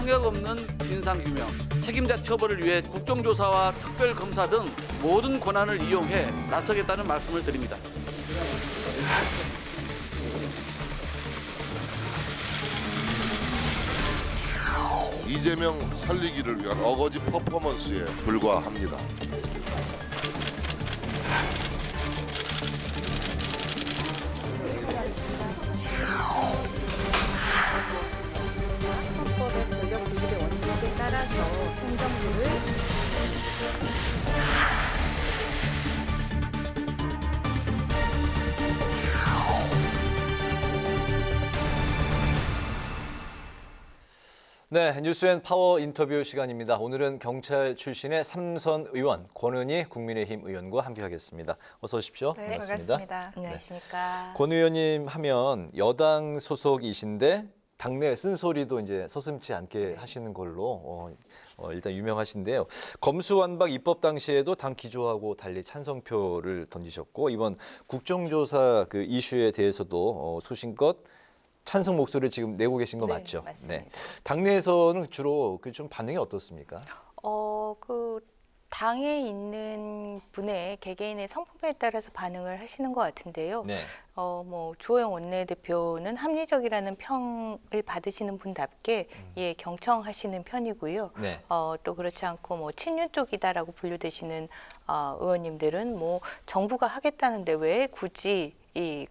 성역 없는 진상규명, 책임자 처벌을 위해 국정조사와 특별검사 등 모든 권한을 이용해 나서겠다는 말씀을 드립니다. 이재명 살리기를 위한 어거지 퍼포먼스에 불과합니다. 헌법의 권력 분립의 원칙에 따라서 행정부를 네, 뉴스앤파워 인터뷰 시간입니다. 오늘은 경찰 출신의 삼선 의원 권은희 국민의힘 의원과 함께하겠습니다. 어서 오십시오. 네, 반갑습니다. 안녕하십니까. 권 의원님 하면 여당 소속이신데 당내 쓴소리도 이제 서슴지 않게 하시는 걸로 일단 유명하신데요. 검수완박 입법 당시에도 당 기조하고 달리 찬성표를 던지셨고 이번 국정조사 그 이슈에 대해서도 소신껏 찬성 목소리를 지금 내고 계신 거 네, 맞죠? 맞습니다. 당내에서는 주로 그 좀 반응이 어떻습니까? 당에 있는 분의 개개인의 성품에 따라서 반응을 하시는 것 같은데요. 네. 주호영 원내대표는 합리적이라는 평을 받으시는 분답게 경청하시는 편이고요. 네. 또 그렇지 않고 친윤 쪽이다라고 분류되시는 의원님들은 정부가 하겠다는데 왜 굳이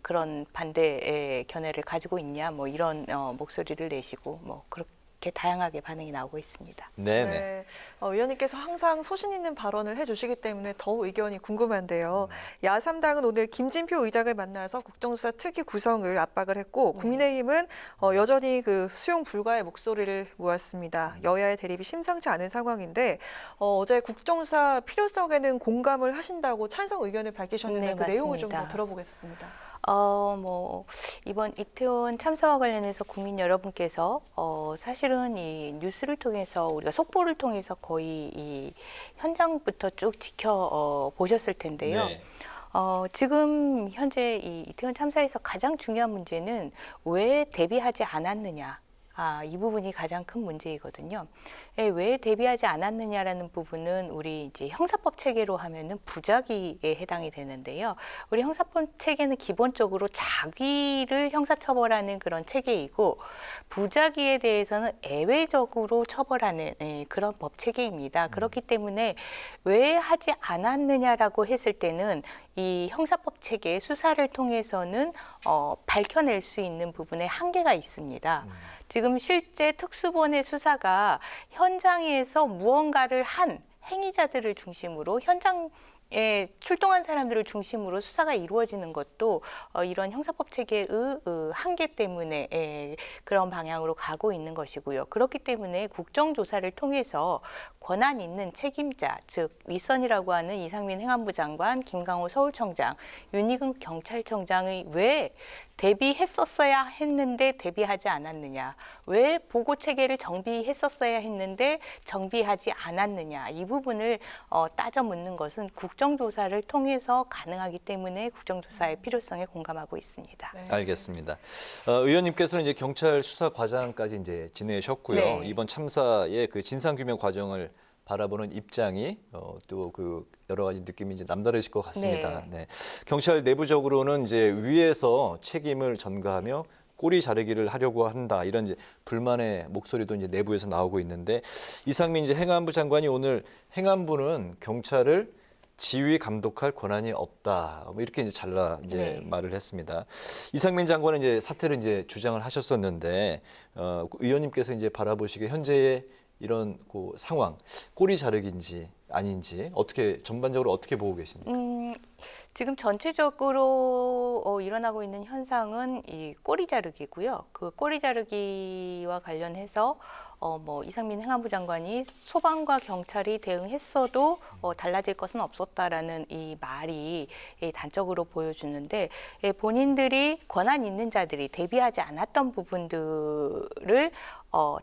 그런 반대의 견해를 가지고 있냐 이런 목소리를 내시고 그렇게 다양하게 반응이 나오고 있습니다. 네. 네. 의원님께서 항상 소신 있는 발언을 해주시기 때문에 더욱 의견이 궁금한데요. 야3당은 오늘 김진표 의장을 만나서 국정조사 특위 구성을 압박을 했고 국민의힘은 여전히 그 수용 불가의 목소리를 모았습니다. 여야의 대립이 심상치 않은 상황인데 어제 국정조사 필요성에는 공감을 하신다고 찬성 의견을 밝히셨는데 네, 그 내용을 좀 맞습니다. 더 들어보겠습니다. 이번 이태원 참사와 관련해서 국민 여러분께서 사실은 이 뉴스를 통해서 우리가 속보를 통해서 거의 이 현장부터 쭉 지켜보셨을 텐데요. 네. 지금 현재 이 이태원 참사에서 가장 중요한 문제는 왜 대비하지 않았느냐. 이 부분이 가장 큰 문제이거든요. 왜 대비하지 않았느냐라는 부분은 우리 이제 형사법 체계로 하면은 부작위에 해당이 되는데요. 우리 형사법 체계는 기본적으로 자귀를 형사처벌하는 그런 체계이고 부작위에 대해서는 예외적으로 처벌하는 그런 법 체계입니다. 그렇기 때문에 왜 하지 않았느냐라고 했을 때는 이 형사법 체계 수사를 통해서는 밝혀낼 수 있는 부분에 한계가 있습니다. 지금 실제 특수본의 수사가 현장에서 무언가를 한 행위자들을 중심으로 현장에 출동한 사람들을 중심으로 수사가 이루어지는 것도 이런 형사법 체계의 한계 때문에 그런 방향으로 가고 있는 것이고요. 그렇기 때문에 국정조사를 통해서 권한 있는 책임자, 즉 윗선이라고 하는 이상민 행안부 장관, 김강호 서울청장, 윤희근 경찰청장의 왜 대비했었어야 했는데 대비하지 않았느냐, 왜 보고 체계를 정비했었어야 했는데 정비하지 않았느냐, 이 부분을 따져 묻는 것은 국정조사를 통해서 가능하기 때문에 국정조사의 필요성에 공감하고 있습니다. 네. 알겠습니다. 의원님께서는 이제 경찰 수사 과정까지 이제 지내셨고요. 네. 이번 참사의 그 진상규명 과정을 바라보는 입장이 또 그 여러 가지 느낌이 이제 남다르실 것 같습니다. 네. 경찰 내부적으로는 이제 위에서 책임을 전가하며 꼬리 자르기를 하려고 한다 이런 이제 불만의 목소리도 이제 내부에서 나오고 있는데 이상민 이제 행안부 장관이 오늘 행안부는 경찰을 지휘 감독할 권한이 없다. 이렇게 이제 네. 말을 했습니다. 이상민 장관은 이제 사퇴를 이제 주장을 하셨었는데 의원님께서 이제 바라보시기에 현재의 이런 그 상황, 꼬리 자르기인지 아닌지 전반적으로 어떻게 보고 계십니까? 지금 전체적으로 일어나고 있는 현상은 이 꼬리 자르기고요. 그 꼬리 자르기와 관련해서 이상민 행안부 장관이 소방과 경찰이 대응했어도 달라질 것은 없었다라는 이 말이 단적으로 보여주는데 본인들이 권한 있는 자들이 대비하지 않았던 부분들을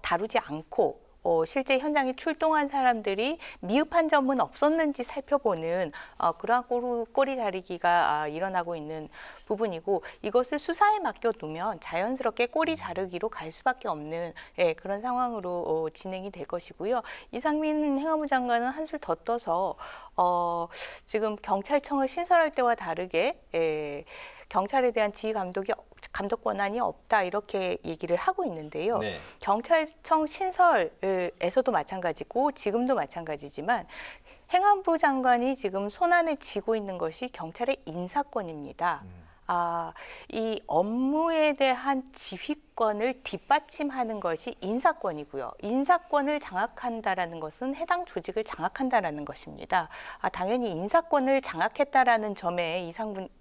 다루지 않고 실제 현장에 출동한 사람들이 미흡한 점은 없었는지 살펴보는 그러한 꼬리 자르기가 일어나고 있는 부분이고, 이것을 수사에 맡겨두면 자연스럽게 꼬리 자르기로 갈 수밖에 없는 그런 상황으로 진행이 될 것이고요. 이상민 행안부 장관은 한술 더 떠서 지금 경찰청을 신설할 때와 다르게 경찰에 대한 지휘 감독 권한이 없다, 이렇게 얘기를 하고 있는데요. 네. 경찰청 신설에서도 마찬가지고 지금도 마찬가지지만 행안부 장관이 지금 손안에 쥐고 있는 것이 경찰의 인사권입니다. 이 업무에 대한 지휘권을 뒷받침하는 것이 인사권이고요. 인사권을 장악한다라는 것은 해당 조직을 장악한다라는 것입니다. 당연히 인사권을 장악했다라는 점에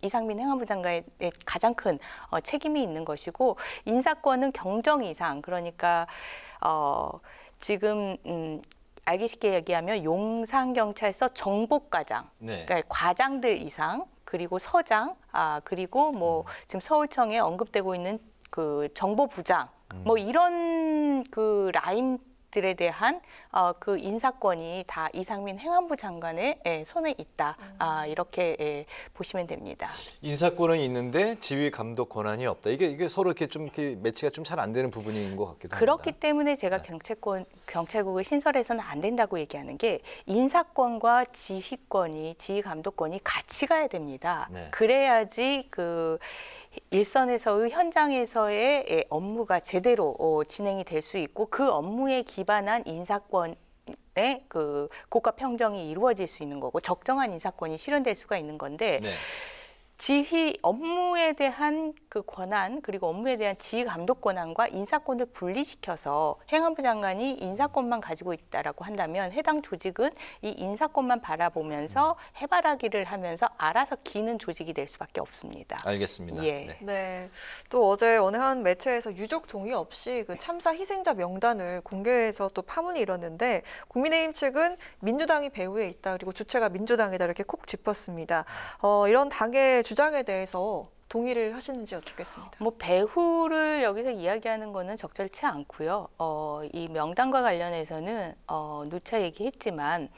이상민 행안부 장관의 가장 큰 책임이 있는 것이고, 인사권은 경정 이상, 그러니까 지금 알기 쉽게 얘기하면 용산경찰서 정복과장, 네. 그러니까 과장들 이상, 그리고 서장, 그리고 뭐 지금 서울청에 언급되고 있는 그 정보부장, 뭐 이런 그 라인들에 대한 그 인사권이 다 이상민 행안부 장관의 손에 있다. 이렇게 보시면 됩니다. 인사권은 있는데 지휘 감독 권한이 없다. 이게 서로 이렇게 좀 이렇게 매치가 좀 잘 안 되는 부분인 것 같기도 합니다. 그렇기 때문에 제가 경찰국을 신설해서는 안 된다고 얘기하는 게, 인사권과 지휘 감독권이 같이 가야 됩니다. 네. 그래야지 그 일선에서의 현장에서의 업무가 제대로 진행이 될 수 있고, 그 업무에 기반한 인사권의 그 고가 평정이 이루어질 수 있는 거고, 적정한 인사권이 실현될 수가 있는 건데, 네. 지휘 업무에 대한 그 권한, 그리고 업무에 대한 지휘 감독 권한과 인사권을 분리시켜서 행안부 장관이 인사권만 가지고 있다라고 한다면, 해당 조직은 이 인사권만 바라보면서 해바라기를 하면서 알아서 기는 조직이 될 수밖에 없습니다. 알겠습니다. 예. 네. 네. 또 어제 어느 한 매체에서 유족 동의 없이 그 참사 희생자 명단을 공개해서 또 파문이 일었는데, 국민의힘 측은 민주당이 배후에 있다, 그리고 주체가 민주당이다, 이렇게 콕 짚었습니다. 이런 당의 주장에 대해서 동의를 하시는지 여쭙겠습니다. 뭐 배후를 여기서 이야기하는 거는 적절치 않고요. 이 명단과 관련해서는 누차 얘기했지만,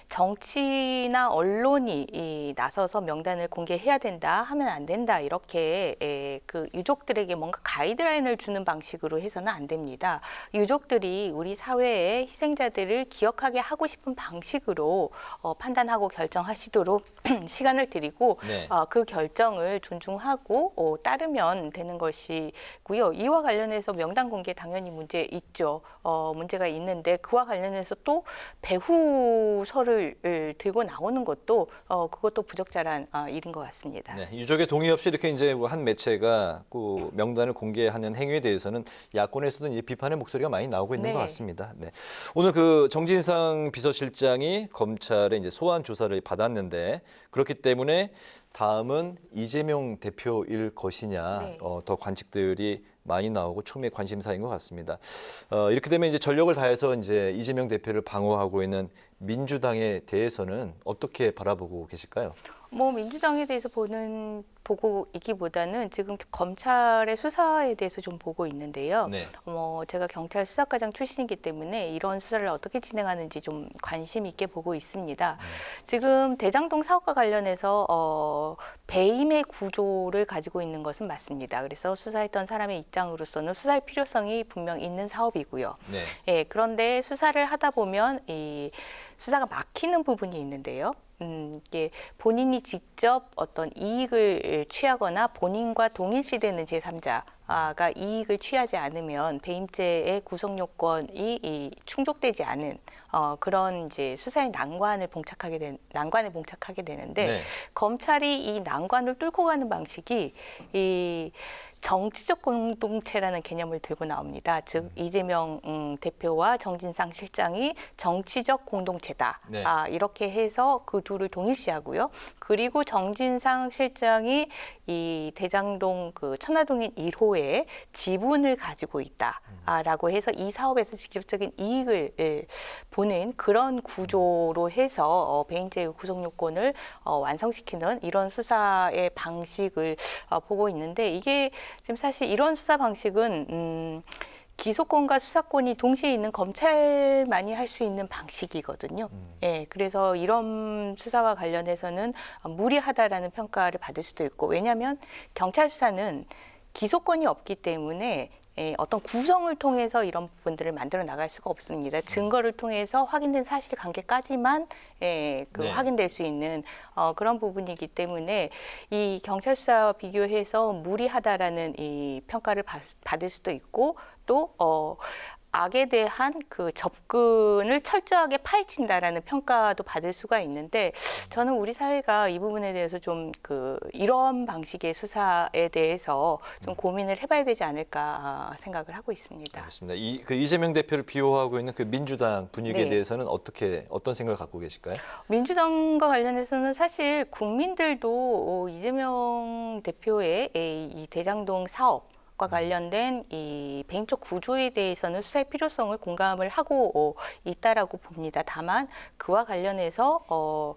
정치나 언론이 나서서 명단을 공개해야 된다, 하면 안 된다, 이렇게 그 유족들에게 뭔가 가이드라인을 주는 방식으로 해서는 안 됩니다. 유족들이 우리 사회의 희생자들을 기억하게 하고 싶은 방식으로 판단하고 결정하시도록 시간을 드리고, 네. 그 결정을 존중하고 따르면 되는 것이고요. 이와 관련해서 명단 공개 당연히 문제 있죠. 문제가 있는데, 그와 관련해서 또 배후설을 들고 나오는 것도 그것도 부적절한 일인 것 같습니다. 네, 유족의 동의 없이 이렇게 이제 한 매체가 그 명단을 공개하는 행위에 대해서는 야권에서도 이제 비판의 목소리가 많이 나오고 있는 네. 것 같습니다. 네. 오늘 그 정진상 비서실장이 검찰에 이제 소환 조사를 받았는데, 그렇기 때문에 다음은 이재명 대표일 것이냐, 네. 더 관측들이 많이 나오고 초미의 관심사인 것 같습니다. 이렇게 되면 이제 전력을 다해서 이제 이재명 대표를 방어하고 있는 민주당에 대해서는 어떻게 바라보고 계실까요? 뭐 민주당에 대해서 보고 있기보다는 지금 검찰의 수사에 대해서 좀 보고 있는데요. 네. 제가 경찰 수사과장 출신이기 때문에 이런 수사를 어떻게 진행하는지 좀 관심 있게 보고 있습니다. 지금 대장동 사업과 관련해서 배임의 구조를 가지고 있는 것은 맞습니다. 그래서 수사했던 사람의 입장으로서는 수사의 필요성이 분명 있는 사업이고요. 네. 예, 그런데 수사를 하다 보면 이 수사가 막히는 부분이 있는데요. 이게 본인이 직접 어떤 이익을 취하거나 본인과 동일시되는 제3자가 이익을 취하지 않으면 배임죄의 구성 요건이 충족되지 않은 그런 이제 수사의 난관에 봉착하게 되는데, 네. 검찰이 이 난관을 뚫고 가는 방식이 이 정치적 공동체라는 개념을 들고 나옵니다. 즉 이재명 대표와 정진상 실장이 정치적 공동체다. 네. 이렇게 해서 그 둘을 동일시하고요. 그리고 정진상 실장이 이 대장동 그 천화동인 1호에 지분을 가지고 있다라고 해서 이 사업에서 직접적인 이익을 보는 그런 구조로 해서 배임죄의 구성 요건을 완성시키는 이런 수사의 방식을 보고 있는데, 이게 지금 사실 이런 수사 방식은 기소권과 수사권이 동시에 있는 검찰만이 할 수 있는 방식이거든요. 예, 그래서 이런 수사와 관련해서는 무리하다라는 평가를 받을 수도 있고, 왜냐하면 경찰 수사는 기소권이 없기 때문에 어떤 구성을 통해서 이런 부분들을 만들어 나갈 수가 없습니다. 증거를 통해서 확인된 사실관계까지만 네. 확인될 수 있는 그런 부분이기 때문에 이 경찰 수사와 비교해서 무리하다라는 이 평가를 받을 수도 있고, 또 악에 대한 그 접근을 철저하게 파헤친다라는 평가도 받을 수가 있는데, 저는 우리 사회가 이 부분에 대해서 좀 이런 방식의 수사에 대해서 좀 고민을 해봐야 되지 않을까 생각을 하고 있습니다. 알겠습니다. 이재명 대표를 비호하고 있는 그 민주당 분위기에 네. 대해서는 어떤 생각을 갖고 계실까요? 민주당과 관련해서는 사실 국민들도 이재명 대표의 이 대장동 사업과 관련된 이 배임적 구조에 대해서는 수사의 필요성을 공감을 하고 있다라고 봅니다. 다만 그와 관련해서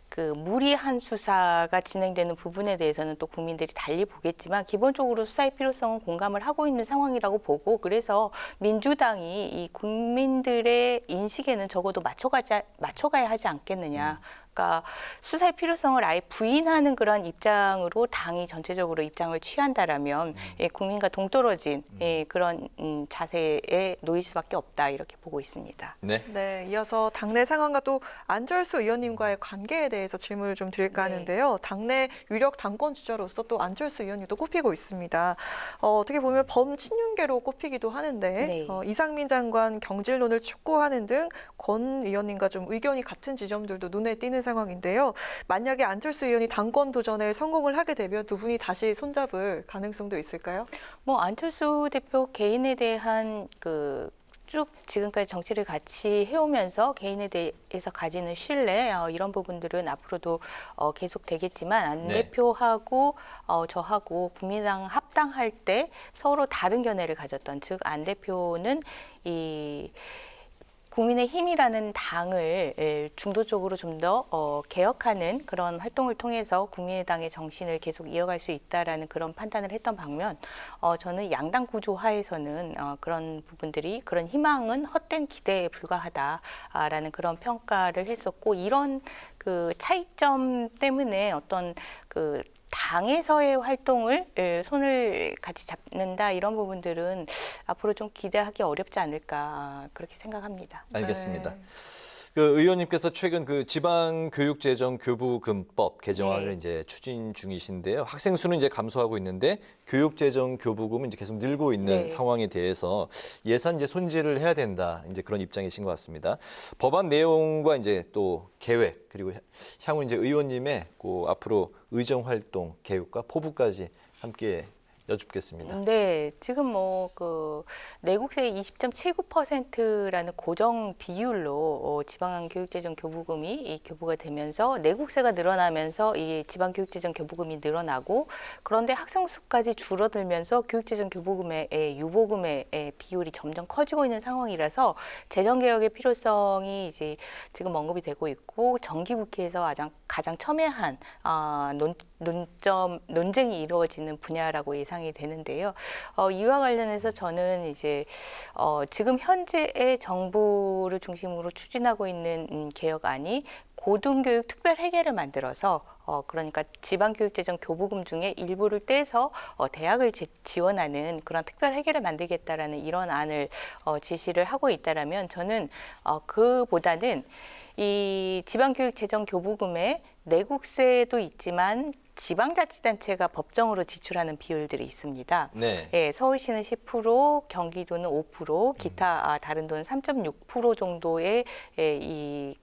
그 무리한 수사가 진행되는 부분에 대해서는 또 국민들이 달리 보겠지만, 기본적으로 수사의 필요성은 공감을 하고 있는 상황이라고 보고, 그래서 민주당이 이 국민들의 인식에는 적어도 맞춰가야 하지 않겠느냐. 그러니까 수사의 필요성을 아예 부인하는 그런 입장으로 당이 전체적으로 입장을 취한다라면 국민과 동떨어진 그런 자세에 놓일 수밖에 없다, 이렇게 보고 있습니다. 네. 네, 이어서 당내 상황과 또 안철수 의원님과의 관계에 대해서 질문을 좀 드릴까 하는데요. 당내 유력 당권 주자로서 또 안철수 의원님도 꼽히고 있습니다. 어떻게 보면 범친윤계로 꼽히기도 하는데 네. 이상민 장관 경질론을 촉구하는 등 권 의원님과 좀 의견이 같은 지점들도 눈에 띄는 상황인데요. 만약에 안철수 의원이 당권 도전에 성공을 하게 되면 두 분이 다시 손잡을 가능성도 있을까요? 뭐 안철수 대표 개인에 대한 쭉 지금까지 정치를 같이 해오면서 개인에 대해서 가지는 신뢰, 이런 부분들은 앞으로도 계속 되겠지만, 안 네. 대표하고 저하고 국민당 합당할 때 서로 다른 견해를 가졌던, 즉 안 대표는 이 국민의힘이라는 당을 중도적으로 좀 더 개혁하는 그런 활동을 통해서 국민의당의 정신을 계속 이어갈 수 있다라는 그런 판단을 했던 반면, 저는 양당 구조 하에서는 그런 부분들이, 그런 희망은 헛된 기대에 불과하다라는 그런 평가를 했었고, 이런 그 차이점 때문에 어떤 당에서의 활동을 손을 같이 잡는다, 이런 부분들은 앞으로 좀 기대하기 어렵지 않을까, 그렇게 생각합니다. 알겠습니다. 네. 그 의원님께서 최근 그 지방교육재정교부금법 개정안을 네. 이제 추진 중이신데요. 학생 수는 이제 감소하고 있는데 교육재정교부금은 이제 계속 늘고 있는 네. 상황에 대해서 예산 이제 손질을 해야 된다, 이제 그런 입장이신 것 같습니다. 법안 내용과 이제 또 계획, 그리고 향후 이제 의원님의 그 앞으로 의정 활동 계획과 포부까지 함께 여쭙겠습니다. 네, 지금 내국세 20.79%라는 고정 비율로 지방교육재정교부금이 이 교부가 되면서, 내국세가 늘어나면서 이 지방교육재정교부금이 늘어나고, 그런데 학생 수까지 줄어들면서 교육재정교부금의 유보금의 비율이 점점 커지고 있는 상황이라서 재정개혁의 필요성이 이제 지금 언급이 되고 있고, 정기국회에서 가장 첨예한 논쟁이 이루어지는 분야라고 예상이 되는데요. 이와 관련해서 저는 이제 지금 현재의 정부를 중심으로 추진하고 있는 개혁안이 고등교육 특별회계를 만들어서 그러니까 지방교육재정 교부금 중에 일부를 떼서 대학을 지원하는 그런 특별회계를 만들겠다라는 이런 안을 제시를 하고 있다라면, 저는 그보다는 이 지방교육재정 교부금에 내국세도 있지만 지방자치단체가 법정으로 지출하는 비율들이 있습니다. 네. 예, 서울시는 10%, 경기도는 5%, 기타 다른 도는 3.6% 정도의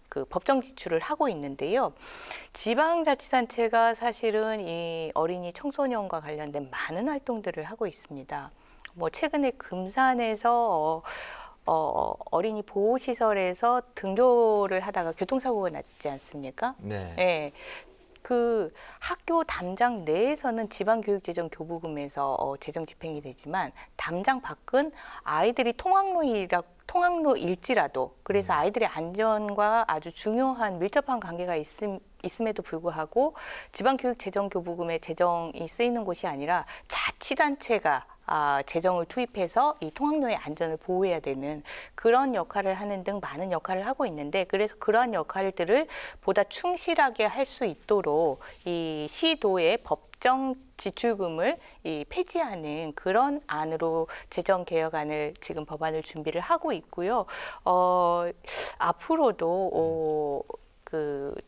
그 법정 지출을 하고 있는데요. 지방자치단체가 사실은 이 어린이 청소년과 관련된 많은 활동들을 하고 있습니다. 뭐 최근에 금산에서 어린이 보호시설에서 등교를 하다가 교통사고가 났지 않습니까? 네. 예. 그 학교 담장 내에서는 지방교육재정 교부금에서 재정 집행이 되지만, 담장 밖은 아이들이 통학로이라고 통학로일지라도 그래서 아이들의 안전과 아주 중요한 밀접한 관계가 있음에도 불구하고 지방교육재정교부금의 재정이 쓰이는 곳이 아니라 자치단체가 재정을 투입해서 이 통학로의 안전을 보호해야 되는 그런 역할을 하는 등 많은 역할을 하고 있는데 그래서 그러한 역할들을 보다 충실하게 할 수 있도록 이 시도의 법정 지출금을 폐지하는 그런 안으로 재정 개혁안을 지금 법안을 준비를 하고 있고요. 앞으로도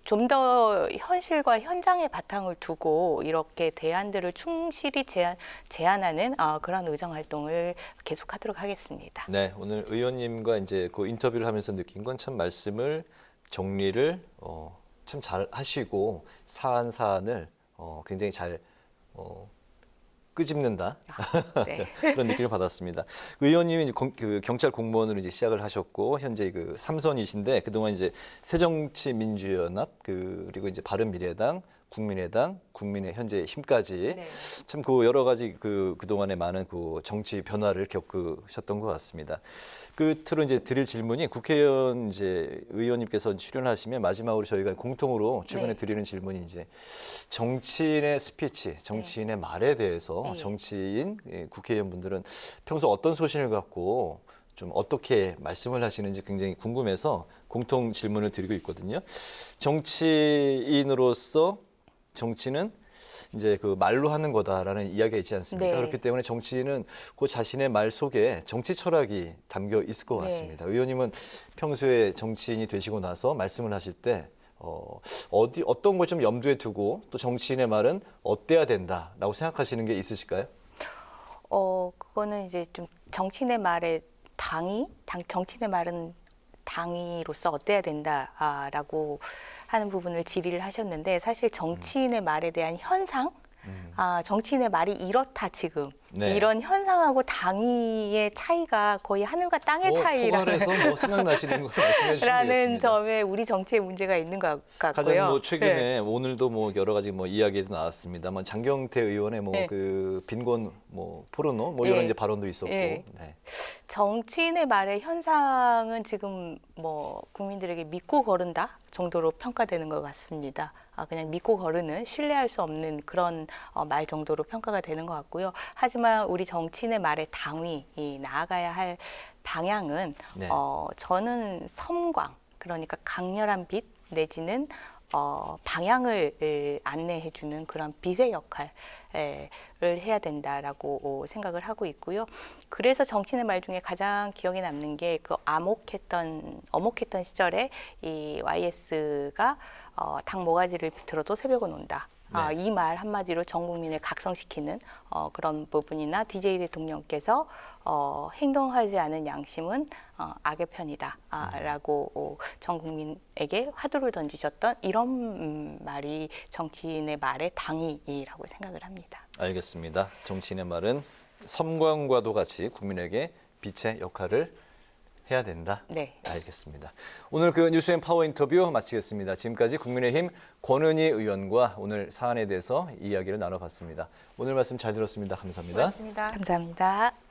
좀 더 현실과 현장의 바탕을 두고 이렇게 대안들을 충실히 제안하는 그런 의정 활동을 계속하도록 하겠습니다. 네, 오늘 의원님과 이제 그 인터뷰를 하면서 느낀 건 참 말씀을 정리를 참 잘 하시고 사안을 굉장히 잘 끄집는다 네. 그런 느낌을 받았습니다. 의원님이 이제 그 경찰 공무원으로 이제 시작을 하셨고 현재 그 3선이신데 그동안 이제 새정치민주연합 그리고 이제 바른미래당, 국민의당, 국민의 현재 힘까지 네. 참 그 여러 가지 그동안의 많은 그 정치 변화를 겪으셨던 것 같습니다. 끝으로 이제 드릴 질문이 국회의원 이제 의원님께서 출연하시면 마지막으로 저희가 공통으로 최근에 네. 드리는 질문이 이제 정치인의 스피치, 정치인의 말에 대해서 네. 정치인 국회의원분들은 평소 어떤 소신을 갖고 좀 어떻게 말씀을 하시는지 굉장히 궁금해서 공통 질문을 드리고 있거든요. 정치인으로서 정치는 이제 그 말로 하는 거다라는 이야기가 있지 않습니까? 네. 그렇기 때문에 정치인은 그 자신의 말 속에 정치 철학이 담겨 있을 것 네. 같습니다. 의원님은 평소에 정치인이 되시고 나서 말씀을 하실 때 어떤 걸 좀 염두에 두고 또 정치인의 말은 어때야 된다라고 생각하시는 게 있으실까요? 그거는 이제 좀 정치인의 말에 정치인의 말은 당위로서 어때야 된다라고 하는 부분을 질의를 하셨는데 사실 정치인의 말에 대한 현상, 정치인의 말이 이렇다 지금 네. 이런 현상하고 당위의 차이가 거의 하늘과 땅의 차이라는 포괄해서 생각나시는 걸 말씀해 주시면 라는 되겠습니다. 점에 우리 정치에 문제가 있는 것 같고요. 가장 뭐 최근에 네. 오늘도 뭐 여러 가지 뭐 이야기도 나왔습니다만 장경태 의원의 뭐 네. 그 빈곤 뭐 포르노 뭐 네. 이런 이제 발언도 있었고 네. 네. 정치인의 말의 현상은 지금 뭐 국민들에게 믿고 거른다 정도로 평가되는 것 같습니다. 그냥 믿고 거르는 신뢰할 수 없는 그런 말 정도로 평가가 되는 것 같고요. 하지만 우리 정치인의 말의 당위, 나아가야 할 방향은 네. 저는 섬광, 그러니까 강렬한 빛 내지는 방향을 안내해주는 그런 빛의 역할을 해야 된다라고 생각을 하고 있고요. 그래서 정치인의 말 중에 가장 기억에 남는 게 그 어목했던 시절에 이 YS가 당 모가지를 비틀어도 새벽은 온다. 네. 이 말 한마디로 전 국민을 각성시키는 그런 부분이나 DJ 대통령께서 행동하지 않은 양심은 악의 편이다 라고 전 국민에게 화두를 던지셨던 이런 말이 정치인의 말의 당위라고 생각을 합니다. 알겠습니다. 정치인의 말은 섬광과도 같이 국민에게 빛의 역할을 해야 된다. 네. 알겠습니다. 오늘 그 뉴스앤파워 인터뷰 마치겠습니다. 지금까지 국민의힘 권은희 의원과 오늘 사안에 대해서 이야기를 나눠봤습니다. 오늘 말씀 잘 들었습니다. 감사합니다. 고맙습니다. 감사합니다.